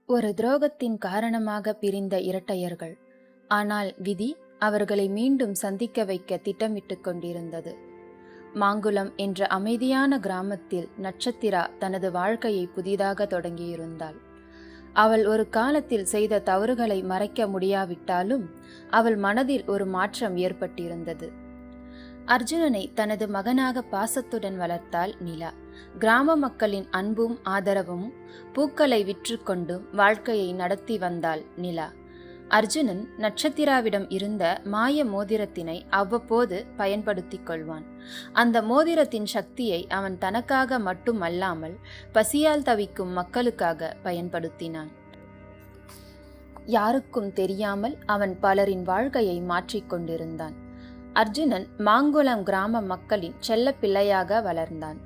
ஒரு துரோகத்தின் காரணமாக பிரிந்த இரட்டையர்கள். ஆனால் விதி அவர்களை மீண்டும் சந்திக்க வைக்க திட்டமிட்டு கொண்டிருந்தது. மாங்குளம் என்ற அமைதியான கிராமத்தில் நட்சத்திரா தனது வாழ்க்கையை புதிதாக தொடங்கியிருந்தாள். அவள் ஒரு காலத்தில் செய்த தவறுகளை மறைக்க முடியாவிட்டாலும் அவள் மனதில் ஒரு மாற்றம் ஏற்பட்டிருந்தது. அர்ஜுனனை தனது மகனாக பாசத்துடன் வளர்த்தாள் நிலா. கிராம மக்களின் அன்பும் ஆதரவும் பூக்களை விற்றுக்கொண்டும் வாழ்க்கையை நடத்தி வந்தாள் நிலா. அர்ஜுனன் நட்சத்திராவிடம் இருந்த மாய மோதிரத்தினை அவ்வப்போது பயன்படுத்திக் கொள்வான். அந்த மோதிரத்தின் சக்தியை அவன் தனக்காக மட்டுமல்லாமல் பசியால் தவிக்கும் மக்களுக்காக பயன்படுத்தினான். யாருக்கும் தெரியாமல் அவன் பலரின் வாழ்க்கையை மாற்றிக்கொண்டிருந்தான். அர்ஜுனன் மாங்குளம் கிராம மக்களின் செல்ல பிள்ளையாக வளர்ந்தான்.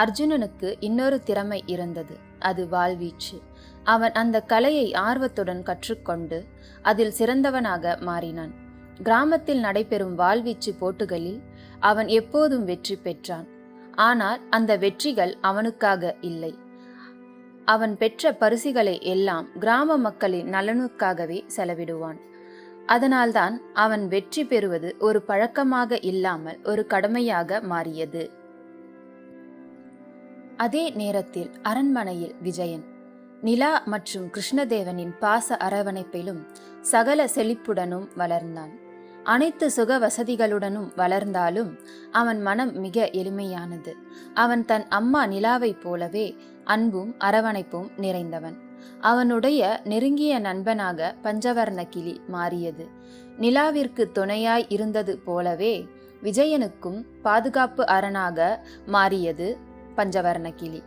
அர்ஜுனனுக்கு இன்னொரு திறமை இருந்தது, அது வாள்வீச்சு. அவன் அந்த கலையை ஆர்வத்துடன் கற்றுக்கொண்டு அதில் சிறந்தவனாக மாறினான். கிராமத்தில் நடைபெறும் வாள்வீச்சு போட்டிகளில் அவன் எப்போதும் வெற்றி பெற்றான். ஆனால் அந்த வெற்றிகள் அவனுக்காக இல்லை. அவன் பெற்ற பரிசுகளை எல்லாம் கிராம மக்களின் நலனுக்காகவே செலவிடுவான். அதனால்தான் அவன் வெற்றி பெறுவது ஒரு பழக்கமாக இல்லாமல் ஒரு கடமையாக மாறியது. அதே நேரத்தில் அரண்மனையில் விஜயன் நிலா மற்றும் கிருஷ்ணதேவனின் பாச அரவணைப்பிலும் சகல செழிப்புடனும் வளர்ந்தான். அனைத்து சுக வசதிகளுடனும் வளர்ந்தாலும் அவன் மனம் மிக எளிமையானது. அவன் தன் அம்மா நிலாவைப் போலவே அன்பும் அரவணைப்பும் நிறைந்தவன். அவனுடைய நெருங்கிய நண்பனாக பஞ்சவர்ண கிளி மாறியது. நிலாவிற்கு துணையாய் இருந்தது போலவே விஜயனுக்கும் பாதுகாப்பு அரணாக மாறியது பஞ்சவர்ண கிளி.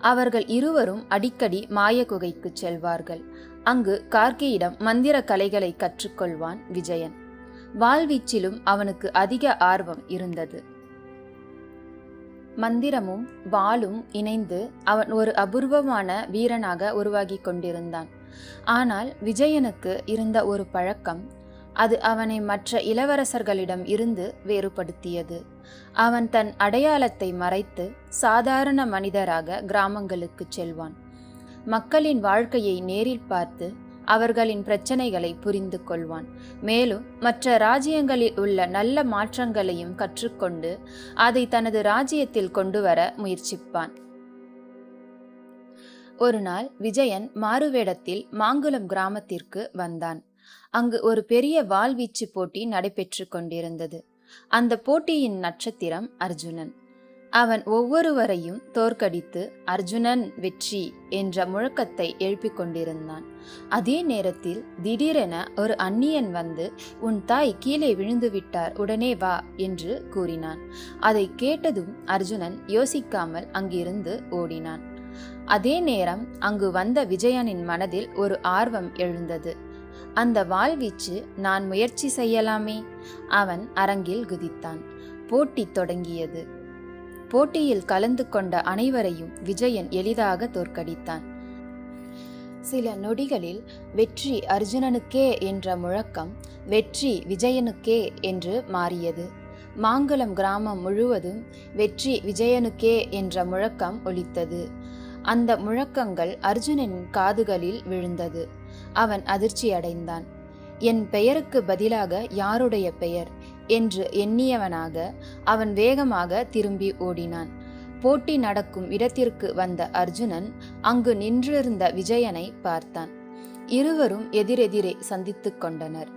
அவர்கள் இருவரும் அடிக்கடி மாய குகைக்கு செல்வார்கள். அங்கு கார்கியிடம் மந்திர கலைகளை கற்றுக்கொள்வான் விஜயன். வாள்வீச்சிலும் அவனுக்கு அதிக ஆர்வம் இருந்தது. மந்திரமும் வாளும் இணைந்து அவன் ஒரு அபூர்வமான வீரனாக உருவாகி கொண்டிருந்தான். ஆனால் விஜயனுக்கு இருந்த ஒரு பழக்கம், அது அவனை மற்ற இளவரசர்களிடம் இருந்து வேறுபடுத்தியது. அவன் தன் அடையாளத்தை மறைத்து சாதாரண மனிதராக கிராமங்களுக்கு செல்வான். மக்களின் வாழ்க்கையை நேரில் பார்த்து அவர்களின் பிரச்சனைகளை புரிந்து கொள்வான். மேலும் மற்ற ராஜ்யங்களில் உள்ள நல்ல மாற்றங்களையும் கற்றுக்கொண்டு அதை தனது ராஜ்யத்தில் கொண்டு வர முயற்சிப்பான். ஒரு நாள் விஜயன் மாறுவேடத்தில் மாங்குளம் கிராமத்திற்கு வந்தான். அங்கு ஒரு பெரிய வாள்வீச்சு போட்டி நடைபெற்று கொண்டிருந்தது. அந்த போட்டியின் நட்சத்திரம் அர்ஜுனன். அவன் ஒவ்வொருவரையும் தோற்கடித்து அர்ஜுனன் வெற்றி என்ற முழக்கத்தை எழுப்பிக் கொண்டிருந்தான். அதே நேரத்தில் திடீரென ஒரு அந்நியன் வந்து, உன் தாய் கீழே விழுந்து விட்டார், உடனே வா என்று கூறினான். அதை கேட்டதும் அர்ஜுனன் யோசிக்காமல் அங்கிருந்து ஓடினான். அதே நேரம் அங்கு வந்த விஜயனின் மனதில் ஒரு ஆர்வம் எழுந்தது. அந்த வாள்வீச்சு நான் முயற்சி செய்யலாமே. அவன் அரங்கில் குதித்தான். போட்டி தொடங்கியது. போட்டியில் கலந்து கொண்ட அனைவரையும் விஜயன் எளிதாக தோற்கடித்தான். சில நொடிகளில் வெற்றி அர்ஜுனனுக்கே என்ற முழக்கம் வெற்றி விஜயனுக்கே என்று மாறியது. மாங்குளம் கிராமம் முழுவதும் வெற்றி விஜயனுக்கே என்ற முழக்கம் ஒலித்தது. அந்த முழக்கங்கள் அர்ஜுனனின் காதுகளில் விழுந்தது. அவன் அதிர்ச்சியடைந்தான். என் பெயருக்கு பதிலாக யாருடைய பெயர் என்று எண்ணியவனாக அவன் வேகமாக திரும்பி ஓடினான். போட்டி நடக்கும் இடத்திற்கு வந்த அர்ஜுனன் அங்கு நின்றிருந்த விஜயனை பார்த்தான். இருவரும் எதிரெதிரே சந்தித்து கொண்டனர்.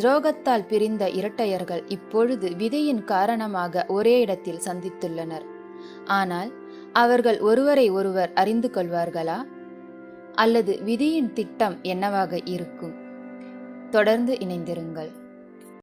துரோகத்தால் பிரிந்த இரட்டையர்கள் இப்பொழுது விதியின் காரணமாக ஒரே இடத்தில் சந்தித்துள்ளனர். ஆனால் அவர்கள் ஒருவரை ஒருவர் அறிந்து கொள்வார்களா? அல்லது விதியின் திட்டம் என்னவாக இருக்கும்? தொடர்ந்து இணைந்திருங்கள்.